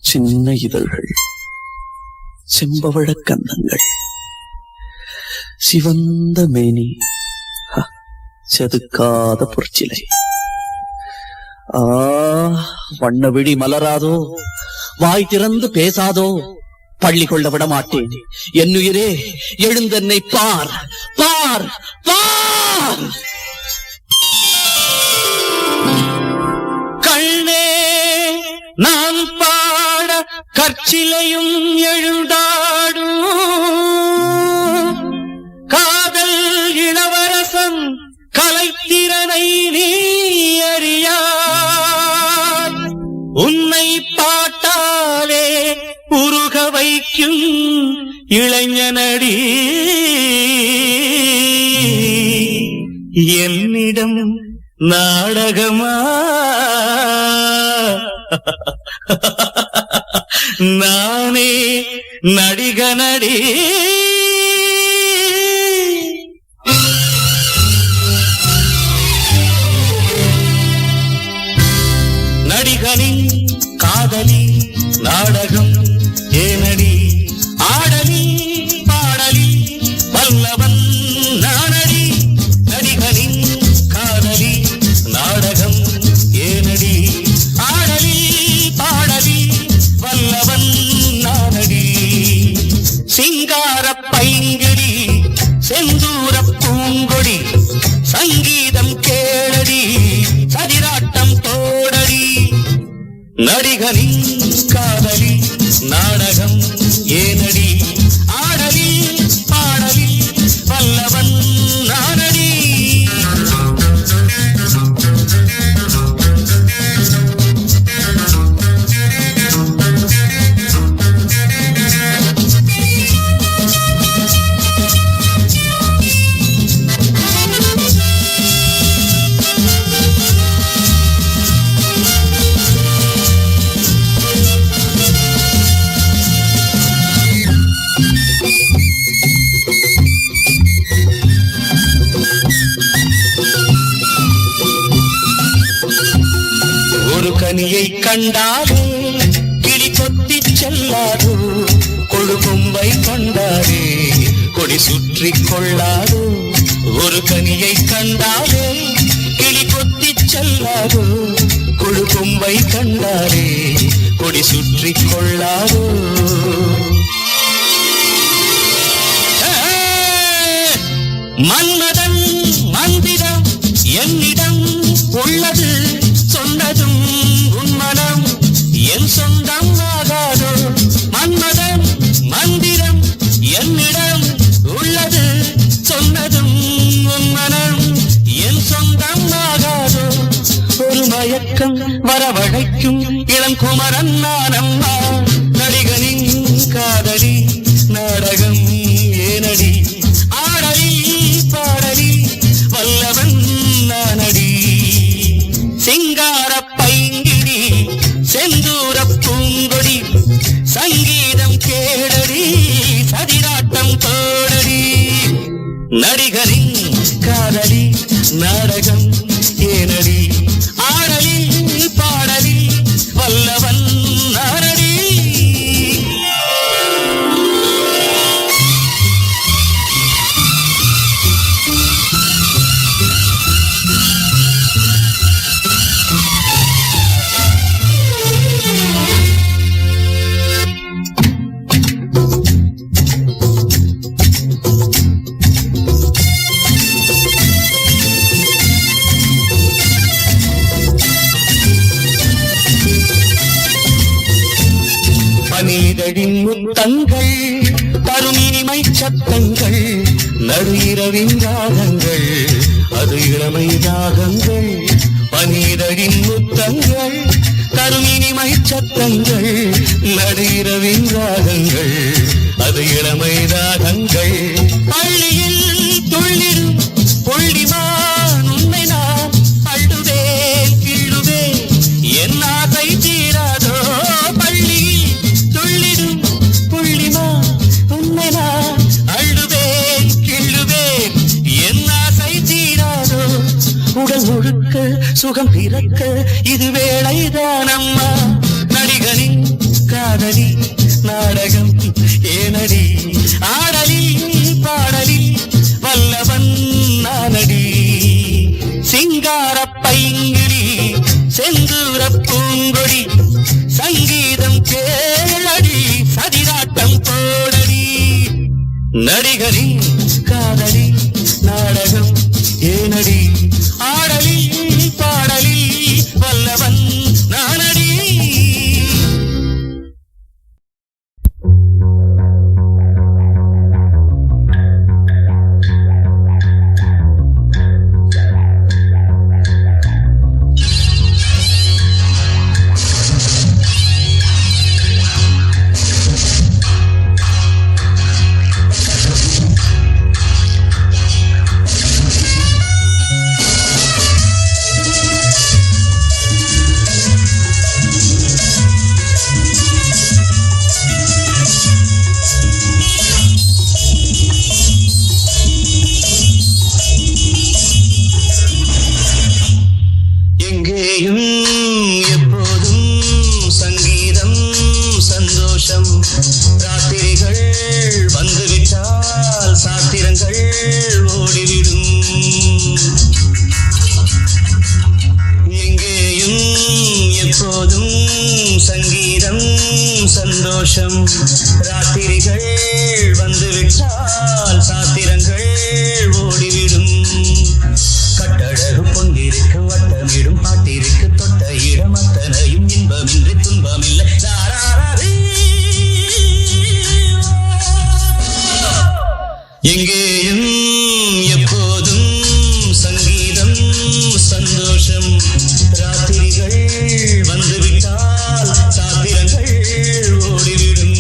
சின்ன இதழ்கள், செம்பவழ கன்னங்கள், சிவந்த மேனி, செதுக்காத பொற்சிலை. வண்ண விழி மலராதோ, வாய் திறந்து பேசாதோ, பள்ளி கொள்ள விட மாட்டேன். என்னுயிரே எழுந்தென்னை பார் பார் பார். கண்ணே நான் பாட கற்சிலையும் எழுந்தாடும், காதல் இளவரசன் கலைத்திறனை நீ அறியாய். உன்னை பாட்டாலே உருக வைக்கும் இளைஞனடி என்னிடம் நாடகமா, நானே நடிகனடி. நடிகனின் காதலி நாடகம் ஏனடி, ஆடலி பாடலி வல்லவன் நானடி. நடிகனின் காதலி நாடகம் ஏனடி, ஆடலி பாடலி வல்லவன் நானடி. சிங்கார பைங்கிடி செந்தூர பூங்கொடி, சங்கீதம் கேளடி சதிராட்டம் தோடடி. நடிகனின் காதலி நாடகம் ஏனடி, ஆடலி பாடலி வல்லவன் நானடி. ஒரு கனியை கண்டாலே கிளி கொத்தி செல்லாதோ, கொழுகும்பை கண்டாலே கொடி சுற்றி கொள்ளாதோ. ஒரு கனியை கண்டாலே கிளி கொத்தி செல்லாதோ, கொழுகும்பை கண்டாலே கொடி சுற்றி கொள்ளாதோ. மன்மதன் மந்திரம் என்னிடம் உள்ளது, சொன்னதும் உன் மனம் என் சொந்தம் ஆகாதோ. மன்மதன் மந்திரம் என்னிடம் உள்ளது, சொன்னதும் உன் மனம் என் சொந்தம் ஆகாதோ. ஒரு மயக்கம் வரவழைக்கும் இளம் குமரன் நானம்மா. நடிகனின் காதலி நாடகம் ஏனடி, ஆடலி பாடலி வல்லவன் நானடி. சிங்கார பைங்கிடி செந்தூர பூங்கொடி, சங்கீதம் கேளடி சதிராட்டம் தோடடி. நடிகரின் காதலி நாடகம் ஏனடி, ஆடலி பாடலி வல்லவன் நானடி. பனிதழின் முத்தங்கள் தரும் இனிமை சத்தங்கள், நடு இரவின் ராகங்கள் அது இளமை ராகங்கள். பனிதழின் முத்தங்கள் தரும் இனிமை சத்தங்கள், நடு இரவின் ராகங்கள் அது இளமை ராகங்கள். பள்ளியில் துள்ளிடும் புள்ளிமான் உன்னை நான் அழுவேன் கிள்ளுவேன், என் ஆசை தீராதோ. பள்ளியில் துள்ளிடும் புள்ளிமான் உன்னை நான் அழுவேன் கிள்ளுவேன், என் ஆசை தீராதோ. உடல் முழுக்க சுகம் பிறக்க இது வேளைதான் அம்மா. நடிகனின் பூங்கொடி சங்கீதம் கேளடி சதிராட்டம் போடடி நடிகரின் காதலி நாடகம் ஏனடி ஆடலி பாடலி வல்லவன் நானடி சந்தோஷம் ராத்திரிகள் வந்துவிட்டால் சாத்திரங்கள் ஓடிவிடும் கட்டழகு பொங்கிருக்கு வட்டமிடும் பாட்டிருக்கு தொட்ட இடம் அத்தனையும் இன்பமின்றி துன்பமில்லை எங்கேயும் எப்போதும் சங்கீதம் சந்தோஷம் ராத்திரிகள் வந்துவிட்டால் சாத்திரங்கள் ஓடிவிடும்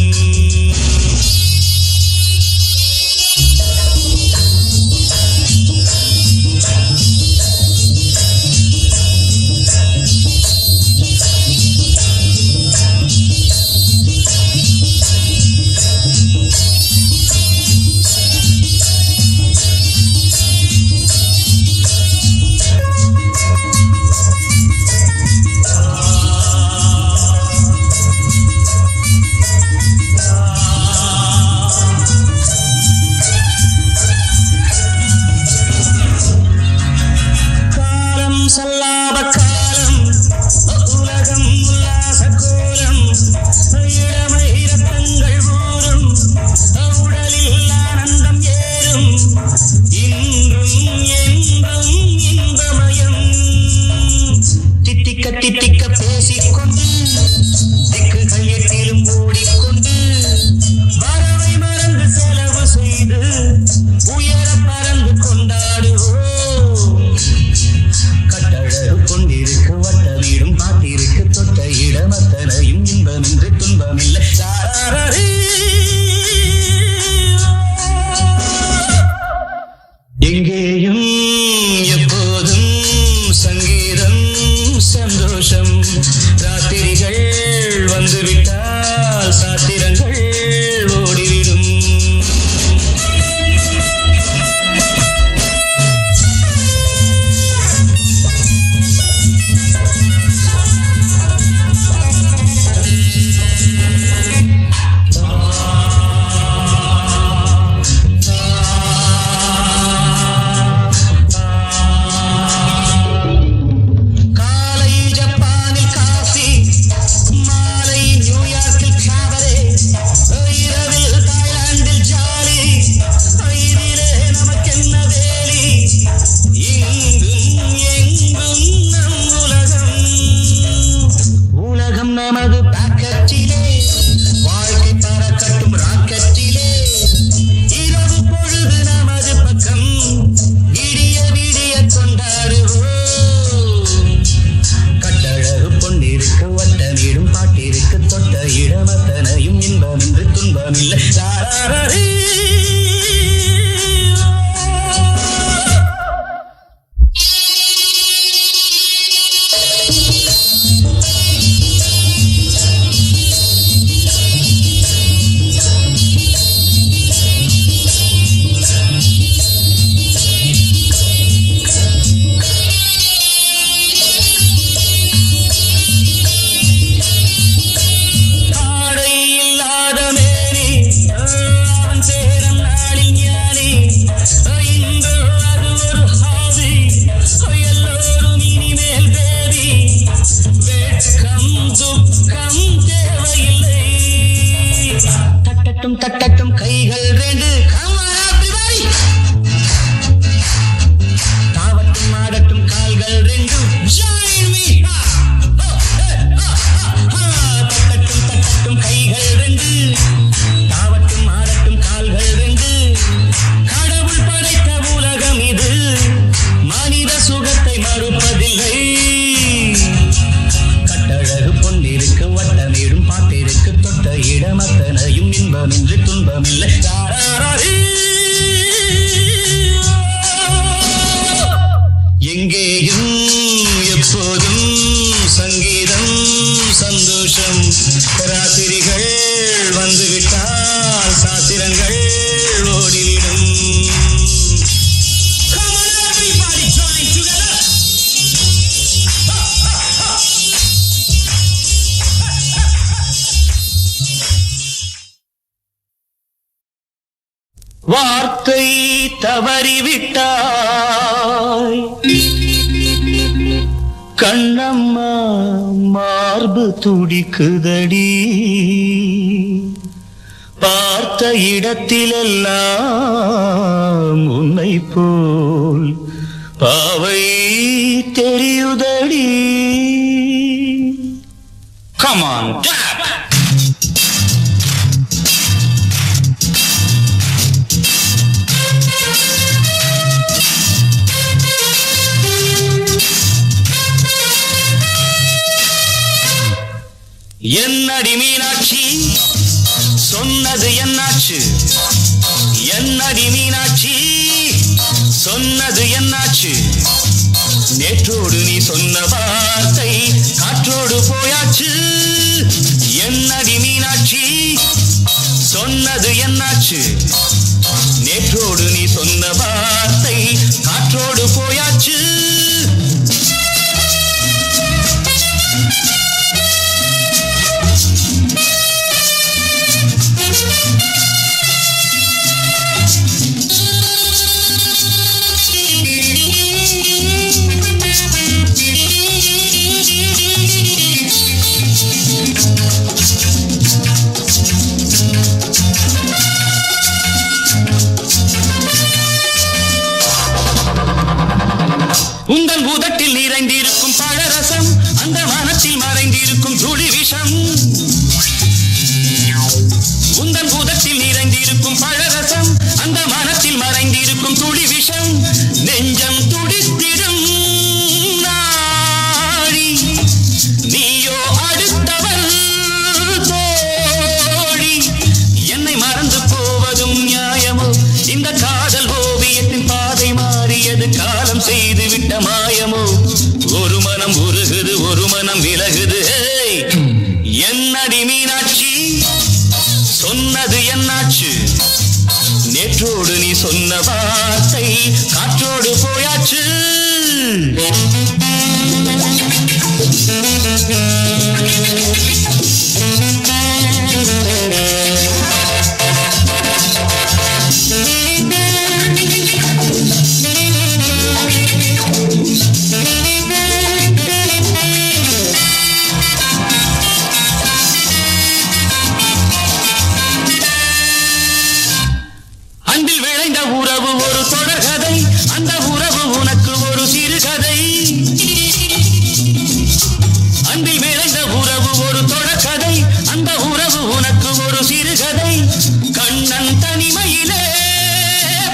திக்க பேசிக்கொண்டு திக்குகள் எட்டிலும் ஓடிக்கொண்டு வரவை மறந்து செலவு செய்து உயர பறந்து கொண்டாடுவோம் கட்டழகு கொண்டிருக்கு வட்டமிடும் பாட்டிருக்கு தொட்ட இடம் அத்தனையும் இன்பமின்றி துன்பமில்லை எங்கேயும் எப்போதும் சங்கீதம் சந்தோஷம் ராத்திரிகள் வந்துவிட்டால் சாத்திரங்கள் ஓடிவிடும் தட்டட்டும் கைகள் ரெண்டு தாவட்டும் ஆடட்டும் கால்கள் ரெண்டு தட்டட்டும் தட்டட்டும் கைகள் ரெண்டு தாவட்டும் ஆடட்டும் கால்கள் ரெண்டு கடவுள் படைத்த உலகம் இது மனித சுகத்தை மறுப்பதில்லை கட்டழகு பொன்னிருக்கு வட்டமேடும் பாட்டிற்கு தொட்ட இடமத்தனையும் இன்பமின்றி துன்பமில்லை எங்கேயும் எப்போதும் சங்கீதம் சந்தோஷம் ராத்திரிகள் வந்துவிட்டால் சாத்திரங்கள் ஓடிவிடும் வார்த்தை தவறிவிட்டாய் கண்ணம்மா மார்பு துடிக்குதடி பார்த்த இடத்திலெல்லாம் உன்னை போல் பாவை தெரியுதடி Come on, tap! என்னடி மீனாட்சி சொன்னது என்னாச்சு என்னடி மீனாட்சி சொன்னது என்னாச்சு நேற்றோடு நீ சொன்ன வார்த்தை காற்றோடு போயாச்சு என்னடி மீனாட்சி சொன்னது என்னாச்சு நேற்றோடு நீ சொன்ன வார்த்தை காற்றோடு போயாச்சு உந்தன் பூதத்தில் நிறைந்திருக்கும் பழரசம் அந்த மனத்தில் மறைந்திருக்கும் துளி விஷம் உந்தன் பூதத்தில் நிறைந்திருக்கும் பழரசம் அந்த மனத்தில் மறைந்திருக்கும் துளி விஷம் நெஞ்சம் துடித்திடும் நாடி நீயோ அடுத்தவள் தோழி என்னை மறந்து போவதும் நியாயமோ இந்த காதல் ஓவியத்தின் பாதை மாறியது காலம் செய்து விட்ட மாயமோ ஒரு மனம் உருகுது ஒரு மனம் விலகுது என்னடி மீனாட்சி சொன்னது என்னாச்சு நேற்றோடு நீ சொன்ன வார்த்தை காற்றோடு போயாச்சு அன்பில் விளைந்த உறவு ஒரு தொடர்கதை அந்த உறவு உனக்கு ஒரு சிறுகதை அன்பில் விளைந்த உறவு ஒரு தொடர்கதை அந்த உறவு உனக்கு ஒரு சிறுகதை கண்ணன் தனிமையிலே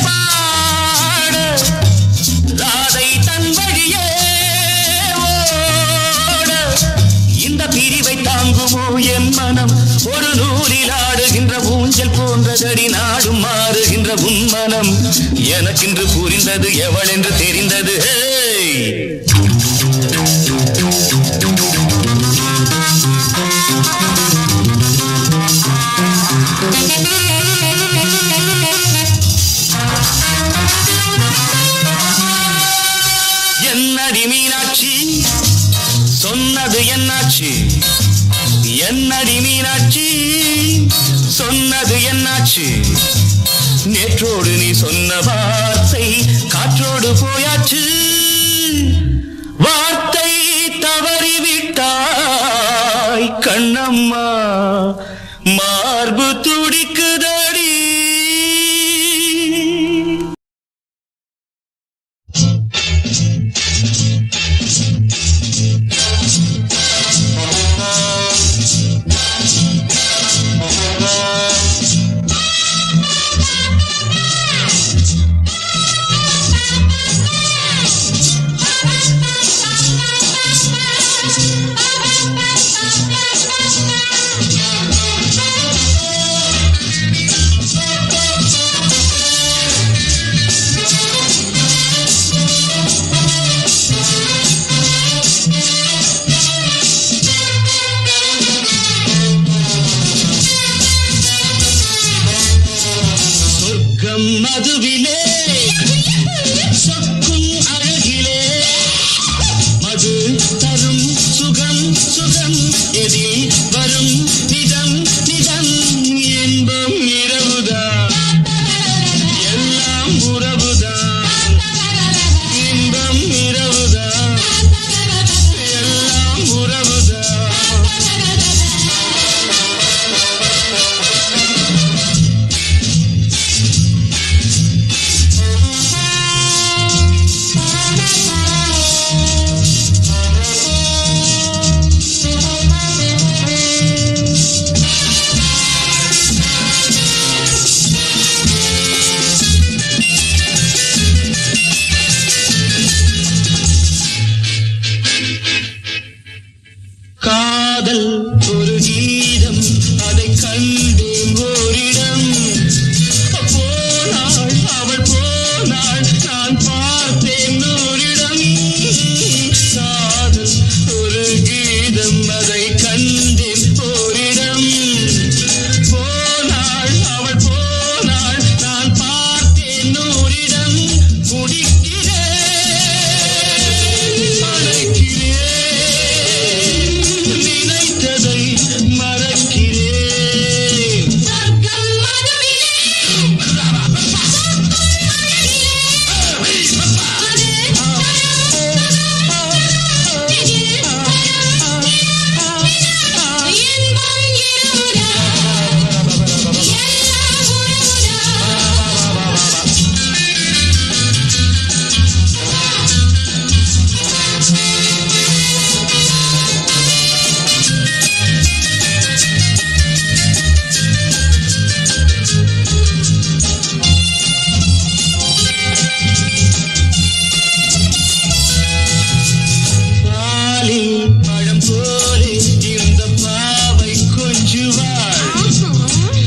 பாட ராதை தன் வழியே ஓட இந்த பிரிவை தாங்குமோ என் மனம் ஒரு நூலில் ஆடுகின்ற ஊஞ்சல் போன்றதடி நாடும் மாறுகின்ற உன்மனம் எனக்கென்று புரிந்தது எவள் என்று தெரிந்தது என்னடி மீனாட்சி சொன்னது என்னாச்சு என்னடி மீனாட்சி சொன்னது என்னாச்சு நேற்றோடு நீ சொன்ன வார்த்தை காற்றோடு போயாச்சு வார்த்தை தவறிவிட்டாய் கண்ணம்மா மார்பு துடிக்குதே மதுவிலே சொக்கும் அழகிலே மது தரும் சுகம் சுகம் எதில் வரும் நிதம் நிதம் இன்பம் இரவுதான் எல்லாம் உறவுதான் இன்பம் இரவுதான் எல்லாம் உறவுதான் காதல் ஒரு கீதம் அதை கண்டேன் ஓரிடம் போனாள் அவள் போனாள் நான் பார்த்தேன் ஓரிடம் காதல் ஒரு கீதம் அதை கண்டேன் ஓரிடம் போனாள் அவள் போனாள் நான் பார்த்தேன் ஓரிடம் குடிக்கிறேன் அழைக்கிறேன் நினைத்ததை மறக்கிறேன் பழம் போலே இந்த பாவை கொஞ்சுவாள்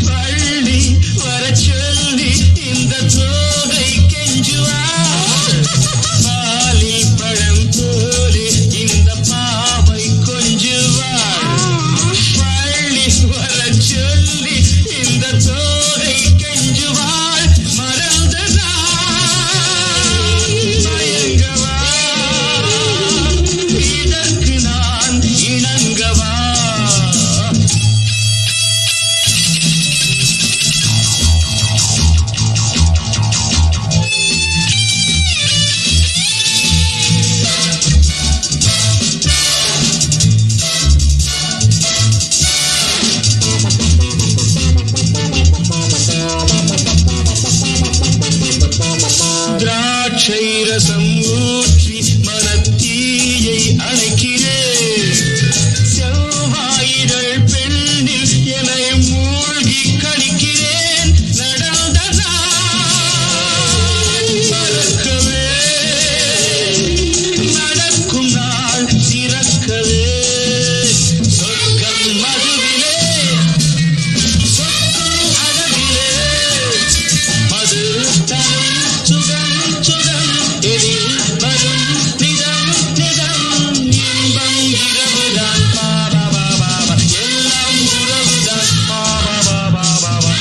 பள்ளி வர சொல்லி இந்த தோகை கெஞ்சுவாள் பாலி பழம் போலே இந்த பாவை கொஞ்சுவாள் பள்ளி வர சொல்லி இந்த தோகை கெஞ்சுவாள் மறந்ததா மயங்கவா இதற்கு நான் இணங்கவா திராட்சை ரசம் ஊற்றி மனத்தீயை அணைக்கிறேன் செவ்வாயிரள் பெண்ணில் என்னை மூழ்கி கழிக்கிறேன் நடந்ததா மறக்கவே நடக்கும் நாள் திறக்கவே சொர்க்கம் மதுவிலே சொக்கும் அழகிலே மது தரும் சுகம் சுகம் எதில் வரும் நிதம் நிதம் இன்பம் இரவுதான் பாபா பாபா எல்லாம் உறவுதான் பாபா பாபா பாபா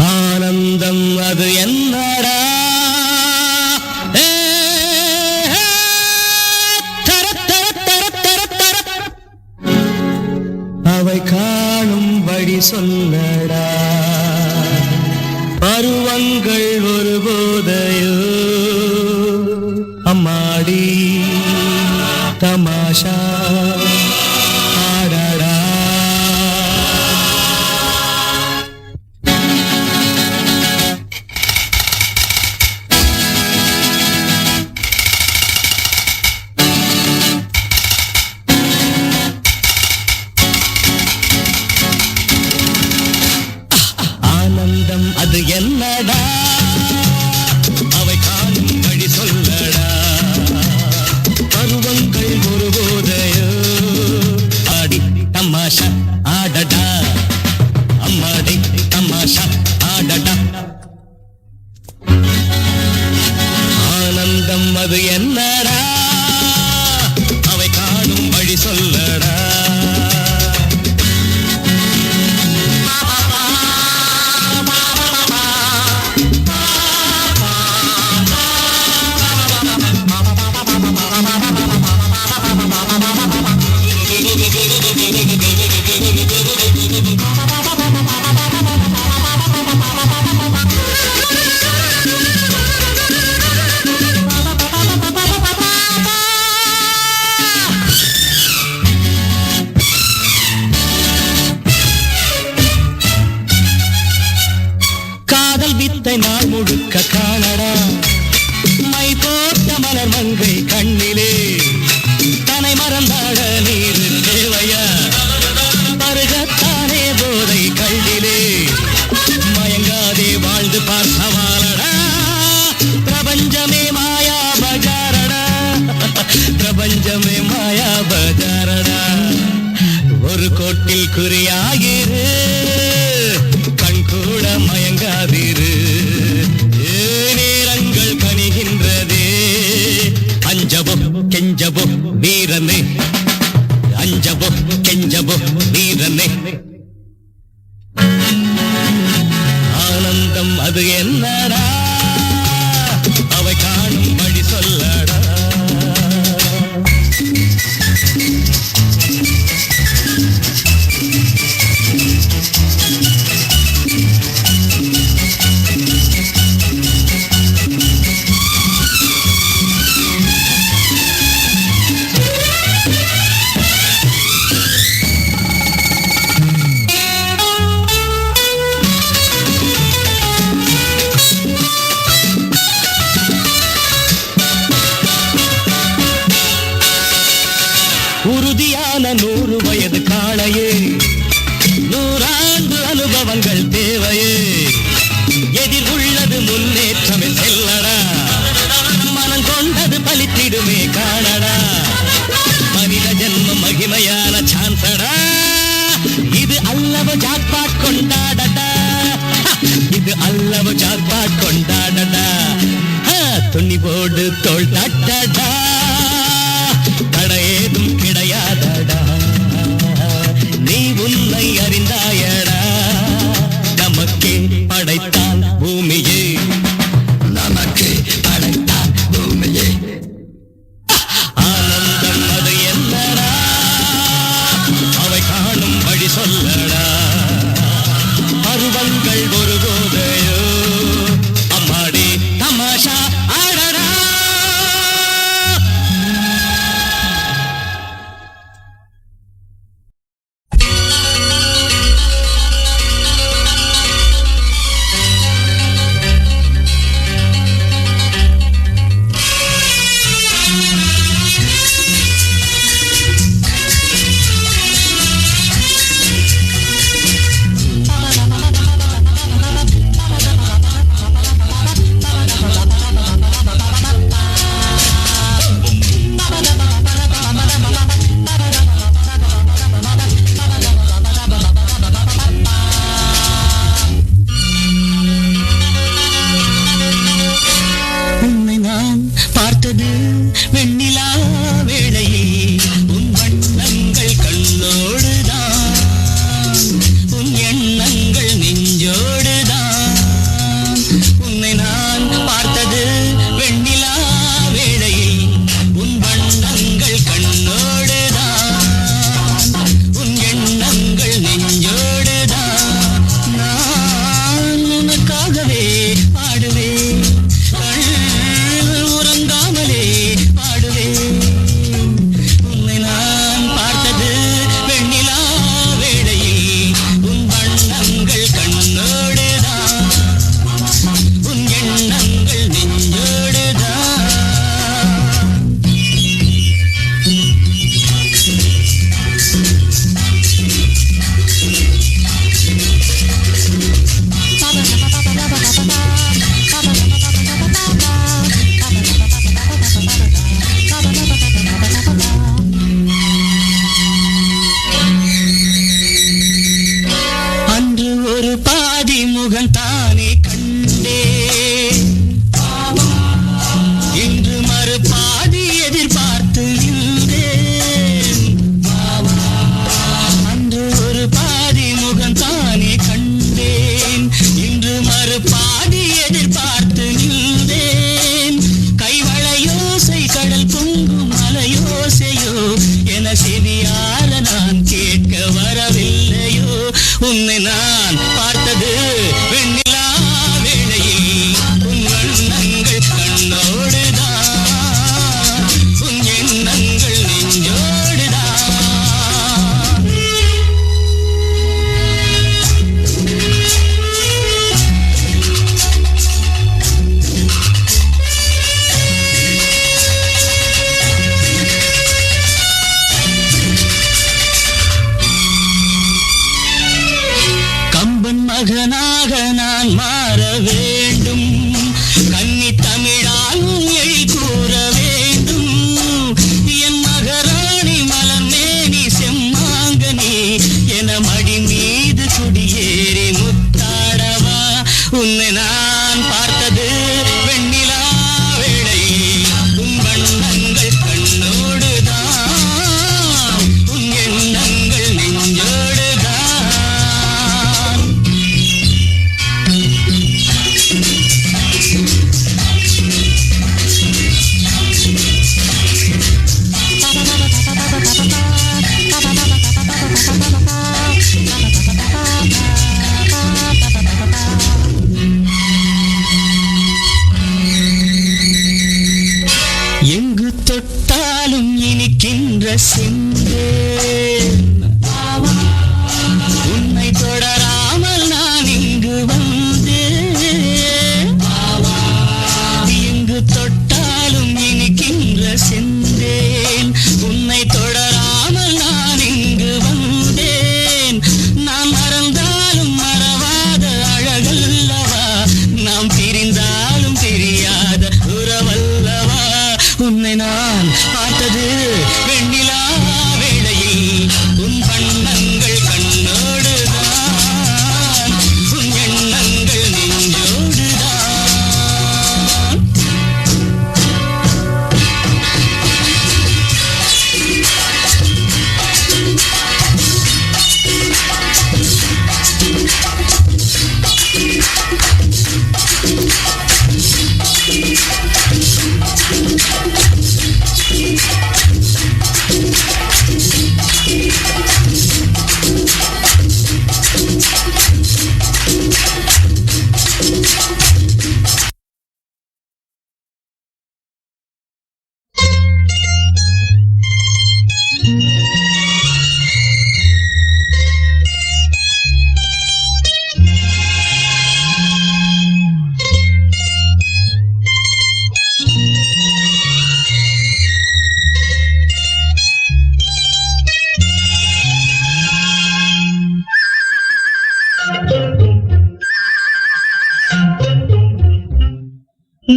ஆனந்தம் அது என்னடா ஏ, தர, தர, தர, தர, தர. அவை காணும் வழி சொல்லடா பருவங்கள் ஒரு போதையோ அம்மாடி தமாஷா ஆடடா ஆனந்தம் அது என்னடா அவை காணும் வழி உன்னை நாள் முழுக்க காணடா மை போட்ட மலர் மங்கை கண்ணிலே தனை மறந்தாட நீர் தேவையா பருகத்தானே போதை கல்லிலே மயங்காதே வாழ்ந்து பார்த்தவாளடா பிரபஞ்சமே மாயா பஜாரடா பிரபஞ்சமே மாயா பஜாரடா ஒரு கோட்டில் குறியாகிரு கண் கூட மயங்காதிரு நேரங்கள் கணிகின்றதே அஞ்சபோ கெஞ்சபோ வீரனே அஞ்சபோ கெஞ்சபோ வீரனே ஆனந்தம் அது என்னடா அவை காணும் வழி சொல்லடா உறுதியான 100 வயது காளையே 100 ஆண்டு அனுபவங்கள் தேவையே எதிர் உள்ளது முன்னேற்றமே செல்லடா மனம் கொண்டது பலித்திடுமே காணடா மனித ஜென்மம் மகிமையான சான்சடா இது அல்லவ ஜாக்பாட் கொண்டாடடா இது அல்லவ ஜாக்பாட் கொண்டாடடா துணிவோடு தோள் தட்டடா தடையேதும் கிடையாதடா நீ உன்னை அறிந்தாயடா நமக்கே படைத்தான் பூமியே நமக்கே படைத்தான் பூமியே ஆனந்தம் அது என்னடா அவை காணும் வழி சொல்லடா பருவங்கள் ஒரு போதையோ அம்மாடி தமாஷா ஆடடா உன்னை நான் பார்த்தது வெண்ணிலா வேளையில் உன் வண்ணங்கள் கண்ணோடுதான் உன் எண்ணங்கள் நெஞ்சோடுதான். மகனாக நான் மாற வேண்டும், கன்னி தமிழால் எழி கூற வேண்டும். என் மகராணி மலர்மேனி செம்மாங்கனி என மடி மீது குடியேறி முத்தாடவா. உன்னை நான் பார்த்தது வெண்ணிலா வேளை, உன் வண்ணங்கள் கண்ணோடுதான், உன் எண்ணங்கள் நெஞ்சோடுதான். எங்கு தொட்டாலும் இனிக்கின்ற செந்தேன், உன்னை தொடராமல் நான் இங்கு வந்தேன். எங்கு தொட்டாலும் இனிக்கின்ற செந்தேன், உன்னை தொடராமல் நான் இங்கு வந்தேன். நான் மறந்தாலும் மறவாத அழகல்லவா, நாம் பிரிந்தாலும் பிரியாத உறவல்லவா. உன்னை நான் பார்த்தது வெண்ணிலா வேளையில், உன் வண்ணங்கள் கண்ணோடுதான், உன் எண்ணங்கள் நெஞ்சோடுதான்.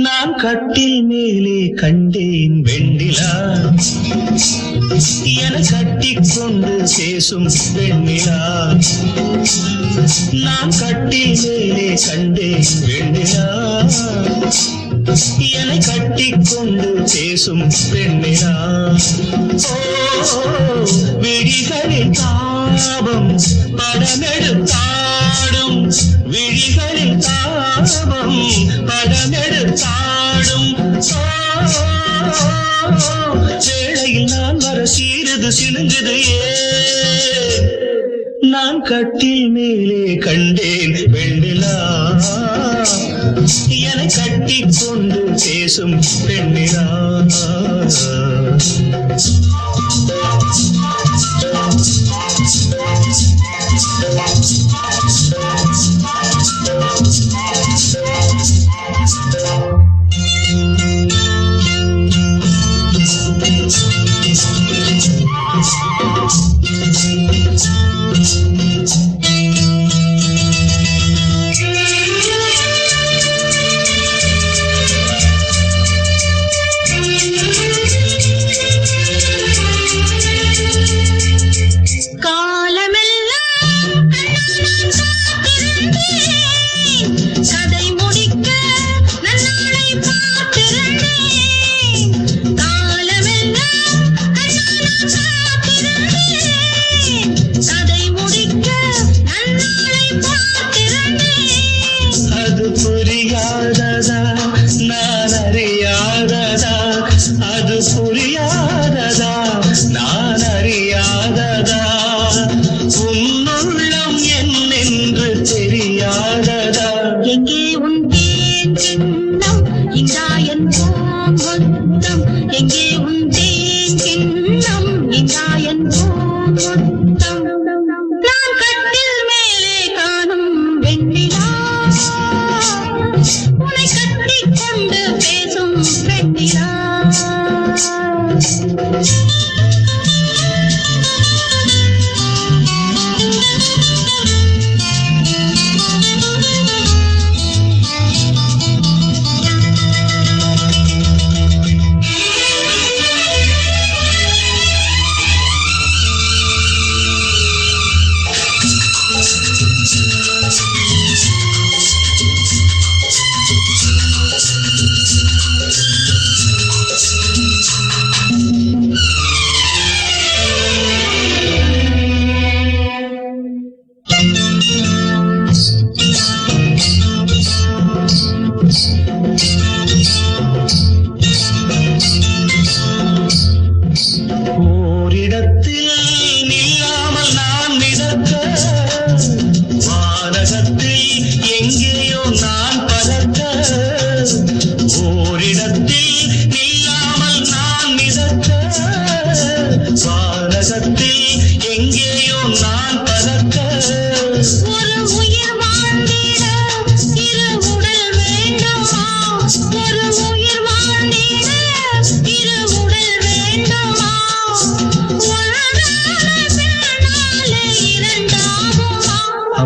நான் கட்டில் மேலே கண்டேன் வெண்ணிலா, என கட்டிக்கொண்டு பேசும் வெண்ணிலா. நான் கட்டில் மேலே கண்டேன் வெண்ணிலா, என கட்டிக்கொண்டு பேசும் பெண்ணிலா. விழிகளில் தாபம் படமெடுத்தாடும், விழிகளில் தாபம் படமெடுத்தாடும். வேளையில் நான் வர சீருது சினுங்குது ஏன், நான் கட்டில் மேலே கண்டேன் வெண்ணிலா, என கட்டிக்கொண்டு பேசும் பெண்ணிலா.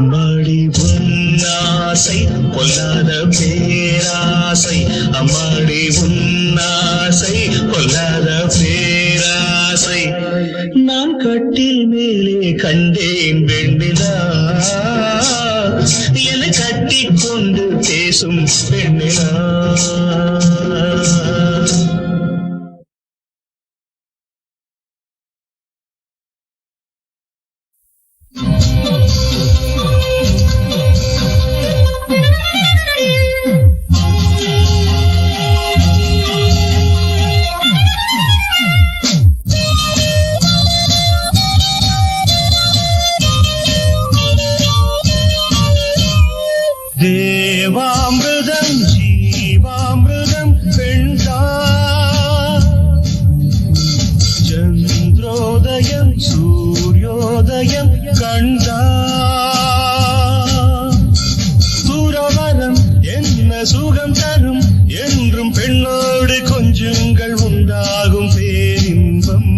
அம்மாடி உன்னாசை பொல்லாத பேராசை அம்மாடி உன்னாசை பொல்லாத பேராசை நான் கட்டில் மேலே கண்டேன் வெண்ணிலா என கட்டிக்கொண்டு பேசும் பெண்ணிலா தேவாமிர்தம் ஜீவாமிர்தம் பெண்தா சந்திரோதயம் சூரியோதயம் கண்டா துறவரம் என்ன சுகம் தரும் என்றும் பெண்ணோடு கொஞ்சங்கள் உண்டாகும் பேரின்பம்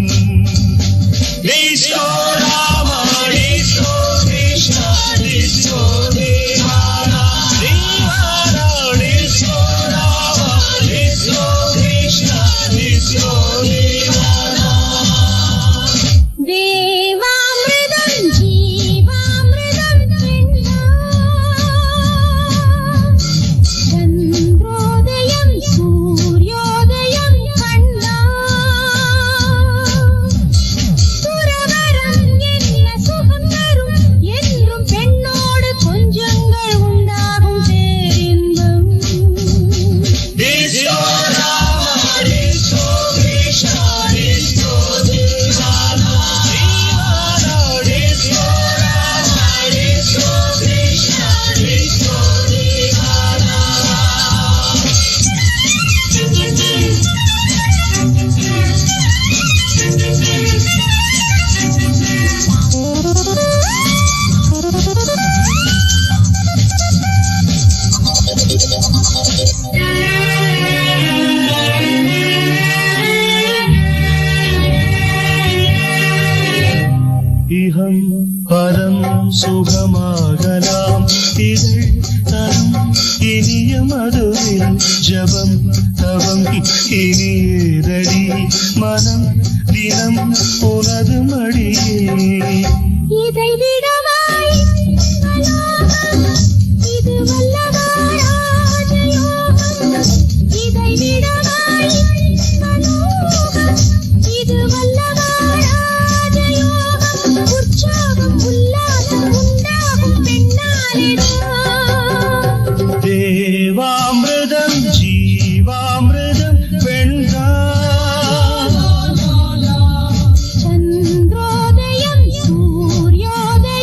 இகம் பரம் சுகமாகலாம் இதழ் தரும் இனிய மதுவில் ஜபம் தவம் இனியேதடி மனம் தினம் உனது மடியே இதை விடவாய் இது வல்லவாய் ராஜயோகம் இதை விடவாய் இது வல்லவாய் ராஜயோகம் உற்சாகம் உல்லாசம் உண்டாகும் பெண்ணாலிடம் தேவாமிர்தம் ஜீவாமிர்தம் பெண்தா சந்திரோதயம் சூரியோதயம்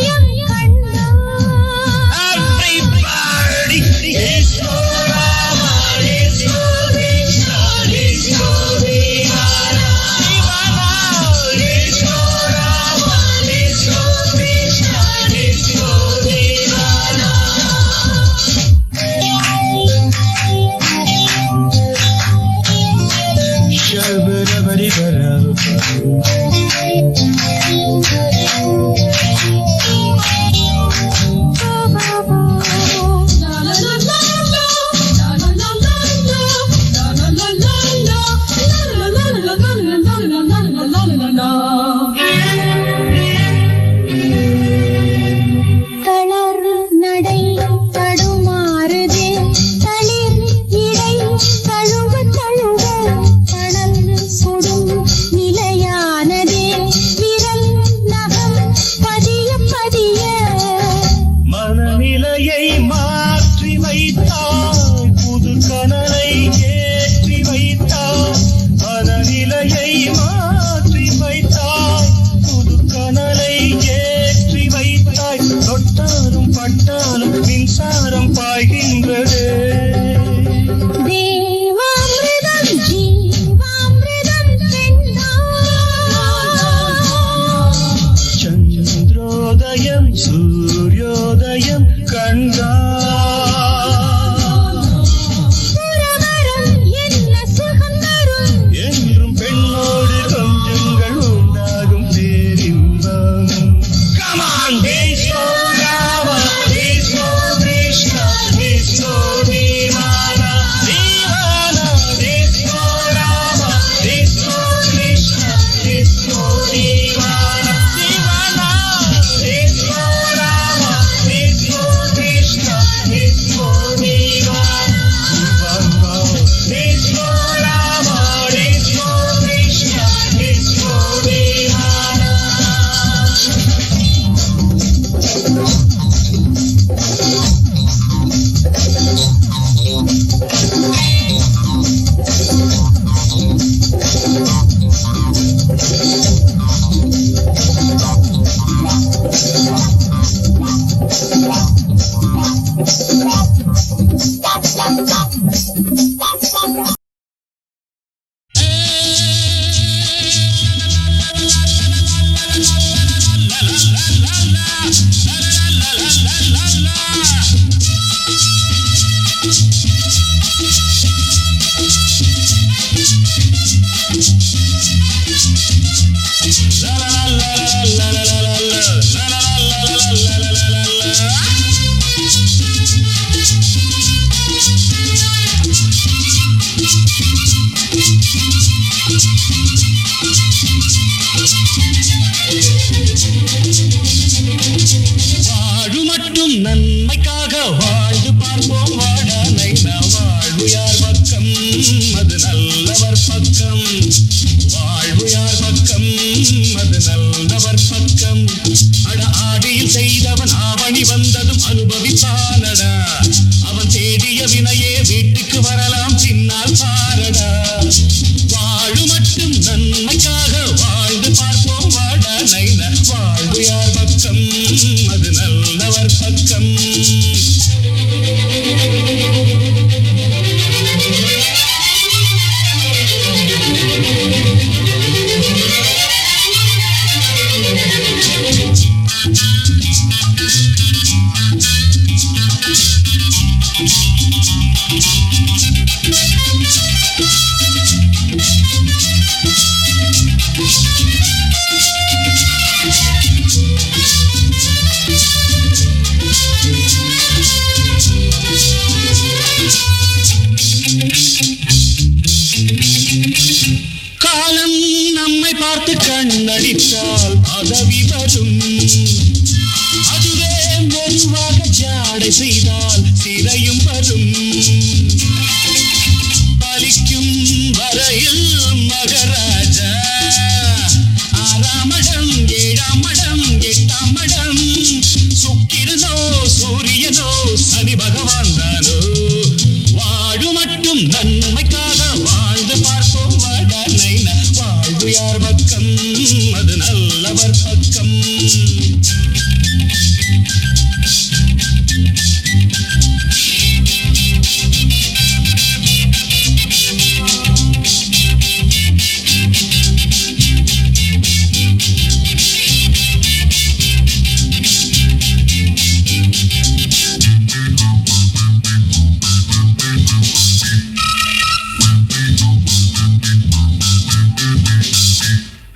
வாழு மட்டும் நன்மைக்காக வாழ்ந்து பார்ப்போம் வாடா நைனா வாழ்வு யார் பக்கம் அது நல்லவர் பக்கம் வாழ்வு யார் பக்கம் அது நல்லவர் பக்கம் அட ஆடியில் செய்தவன் ஆவணி வந்ததும் அனுபவிப்பானடா அவன் தேடிய வினையே வீட்டுக்கு வரலாம் பின்னால் பாரடா வாழு மட்டும் நன்மைக்காக வாழ்ந்து பார்ப்போம் வாடா நைனா வாழ்வு யார் பக்கம் அது நல்லவர் பக்கம் காலம் நம்மை பார்த்து கண்ணடித்தால் பதவி வரும் அதுவே மெதுவாக ஜாடை செய்தால் சிறையும் வரும் பலிக்கும் வரையில் மகராஜா 6ஆம் இடம் 7ஆம் இடம் 8ஆம் இடம் சுக்கிரனோ சூரியனோ சனி பகவான் தானோ வாழு மட்டும் நன்மைக்காக வாழ்ந்து பார்ப்போம் வாடா நைனா வாழ்வு யார் பக்கம் அது நல்லவர் பக்கம்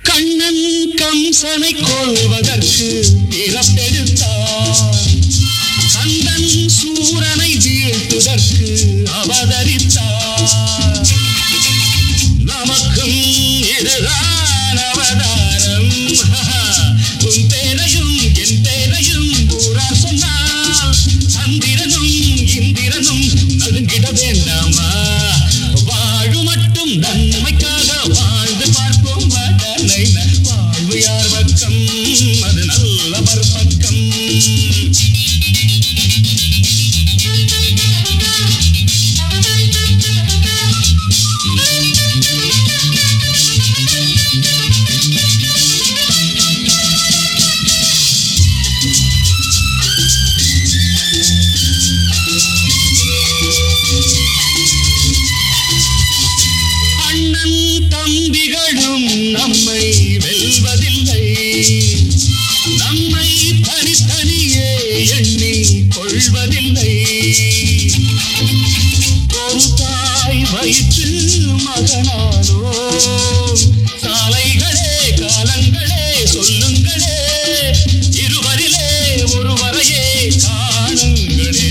கண்ணன் கம்சனை கொல்வதற்கு பிறப்பெடுத்தார் கந்தன் சூரனை வீழ்த்துதற்கு அவதரித்தார் நமக்கும் இதுதான் அவதாரம் உன் பேரையும் என் பேரையும் ஊரார் சொன்னால் சந்திரனும் இந்திரனும் நடுங்கிட வேண்டாமா வாழு மட்டும் நன்மைக்காக வாழ்ந்து பார்ப்போம் வாடா நைனா வாழ்வு யார் பக்கம் அது நல்லவர் பக்கம் அண்ணன் தம்பிகளும் நம்மை வெல்வதில்லை நம்மை தனித்தனியே எண்ணி கொள்வதில்லை ஒரு தாய் வயிற்று மகனானோ சாலைகளே காலங்களே சொல்லுங்களே இருவரிலே ஒருவரையே காணுங்களே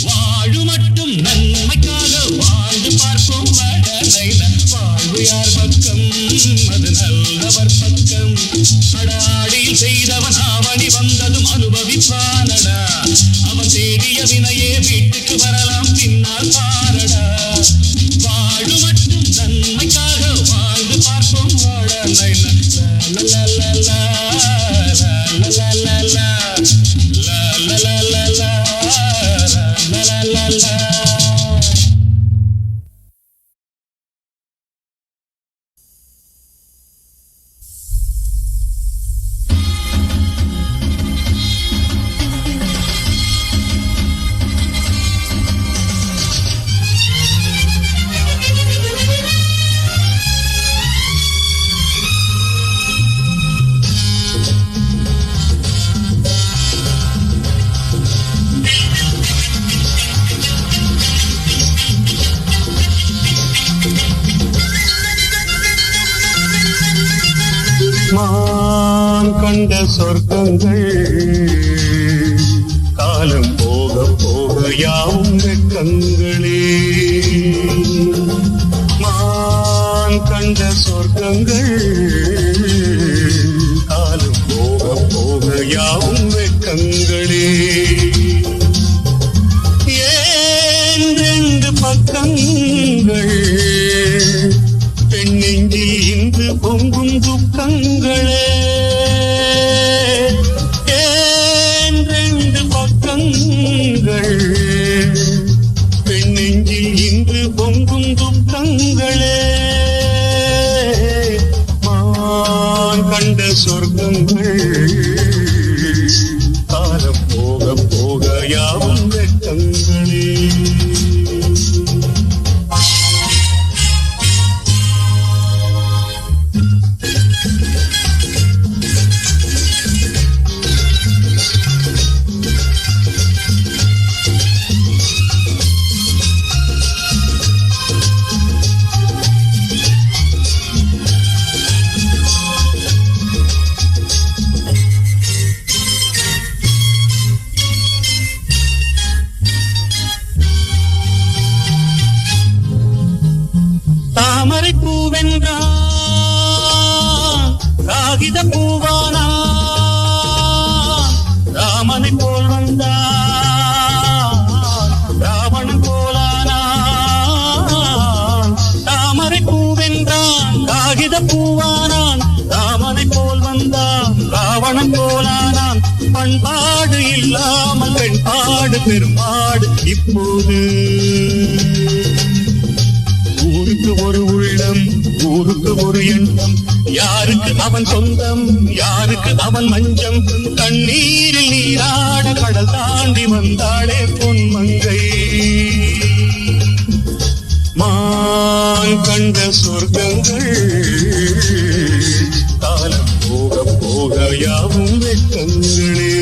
வாழு மட்டும் நன்மைக்காக வாழ்ந்து பார்ப்போம் வாடா நைனா வாழ்வு யார் பக்கம் அது நல்லவர் பக்கம் அடாடியில் செய்தவன் ஆவணி வந்ததும் அனுபவிப்பானடா அவன் தேடிய வினையே வீட்டுக்கு வரலாம் பின்னால் பாரடா வாழு மட்டும் நன்மைக்காக வாழ்ந்து பார்ப்போம் வாடா நைனா லா லா லா லா லா லா லா லா லா லா லா லா லா லா லா லா. மான் கண்ட சொர்க்கங்கள் காலம் போக போக யாவும் வெட்கங்களே மான் கண்ட சொர்க்கங்கள் காலம் போக போக யாவும் வெட்கங்களே ஏன் ரெண்டு பக்கங்கள் பெண்ணெஞ்சில் இன்று பொங்கும் துக்கங்களே பெண்ணெஞ்சில் இன்று பொங்கும் துக்கங்களே மான் கண்ட சொர்க்கங்கள் காலம் போக போக யாவும் வெட்கங்களே தாமரை பூவென்றான் காகித பூவானான் ராமனை போல் வந்தான் ராவணன் போலானான் தாமரை பூவென்றான் காகித பூவானான் ராமனை போல் வந்தான் ராவணன் போலானான் பண்பாடு இல்லாமல் பெண்பாடு பெரும்பாடு இப்போது ஊருக்கு ஒரு உள்ளம் ஊருக்கு ஒரு எண்ணம் யாருக்கு அவன் சொந்தம் யாருக்கு அவன் மஞ்சம் கண்ணீரில் நீராட கடல் தாண்டி வந்தாளே பொன்மங்கை மான் கண்ட சொர்க்கங்கள் காலம் போக போக யாவும் வெட்கங்களே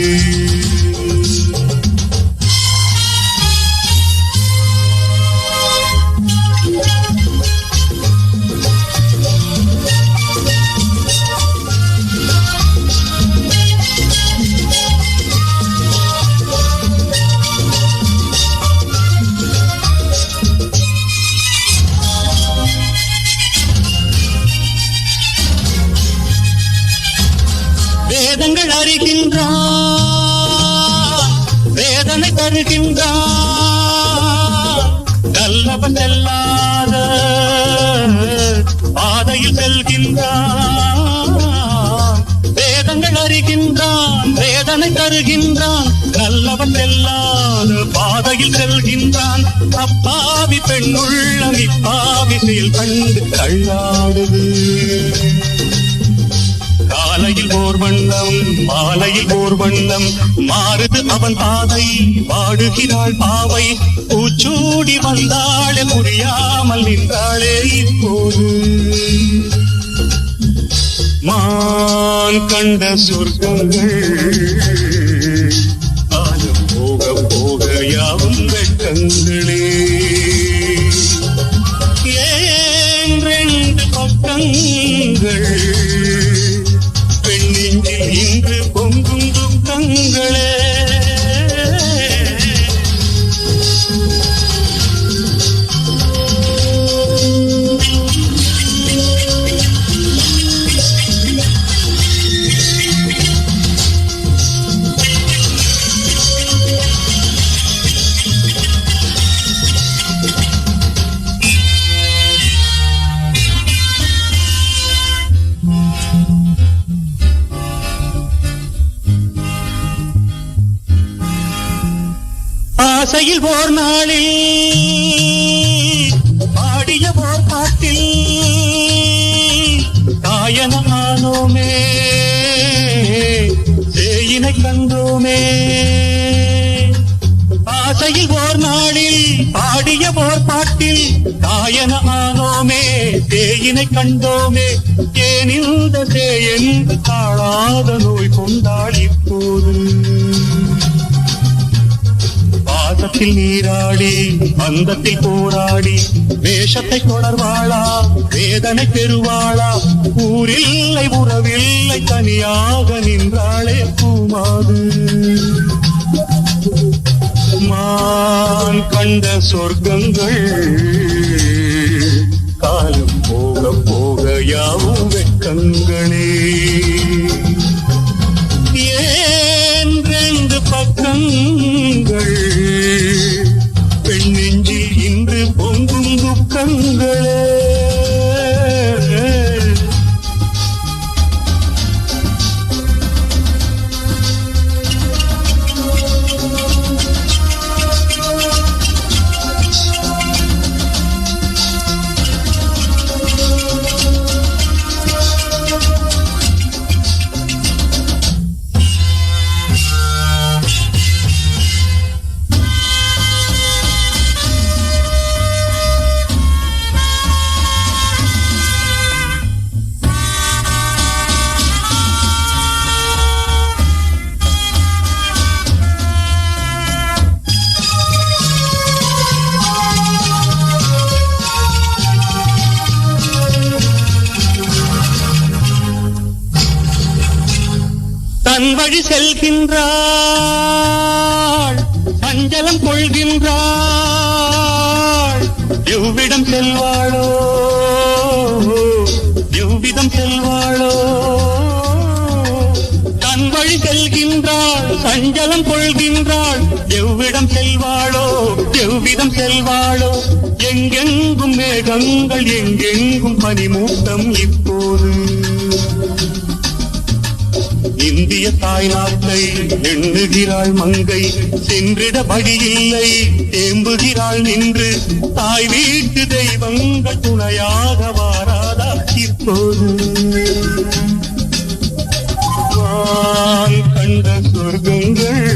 வேதங்கள் அறிகின்றான் வேதனை தருகின்றான் நல்லவன் செல்லாத பாதையில் செல்கின்றான் வேதங்கள் அறிகின்றான் வேதனை தருகின்றான் நல்லவன் செல்லாத பாதையில் செல்கின்றான் அப்பாவி பெண்ணுள்ளம் இப்பாவி செயல் கண்டு கள்ளாடுது காலையில் ஓர் வண்ணம் மாலையில் ஓர் வண்ணம் மாறுது அவன் பாதை பாடுகிறாள் பாவை பூச்சூடி வந்தாளே புரியாமல் நின்றாளே இப்போது மான் கண்ட சொர்க்கங்கள் காலம் போக போக யாவும் வெட்கங்களே ஏன் ரெண்டு பக்கங்கள் பெண்ணெஞ்சில் இன்று பொங்கும் துக்கங்களே ஆசையில் ஓர் நாளில் பாடிய ஓர் பாட்டில் காயனமானோமே சேயினை கண்டோமே ஆசையில் ஓர் நாளில் பாடிய ஓர் பாட்டில் காயனமானோமே சேயினை கண்டோமே ஏன் இந்த சேயன் தாழாத நோய் கொண்டாள் இப்போது பாசத்தில் நீராடி பந்தத்தில் போராடி வேஷத்தை தொடர்வாளா வேதனை பெறுவாளா ஊரில்லை உறவில்லை தனியாக நின்றாளே பூமாது மா கண்ட சொர்க்கங்கள் காலம் போக போக யாவும் வெட்கங்களே. ஏன் ரெண்டு பக்கங்கள் பெண் நெஞ்சில் இன்று பொங்கும் துக்கங்களே. தன் வழி செல்கின்றாள், சஞ்சலம் கொள்கின்றாள். எவ்விடம் செல்வாளோ, எவ்விதம் செல்வாளோ. தன் வழி செல்கின்றாள், சஞ்சலம் கொள்கின்றாள். எவ்விடம் செல்வாளோ, எவ்விதம் செல்வாளோ. எங்கெங்கும் மேகங்கள், எங்கெங்கும் பனிமூட்டம் இப்போது. இந்திய தாய்நாட்டை எண்ணுகிறாள் மங்கை, சென்றிட வழியில்லை தேம்புகிறாள் நின்று. தாய் வீட்டு தெய்வங்கள் துணையாக வாராதா இப்போது. கண்ட சொர்க்கங்கள்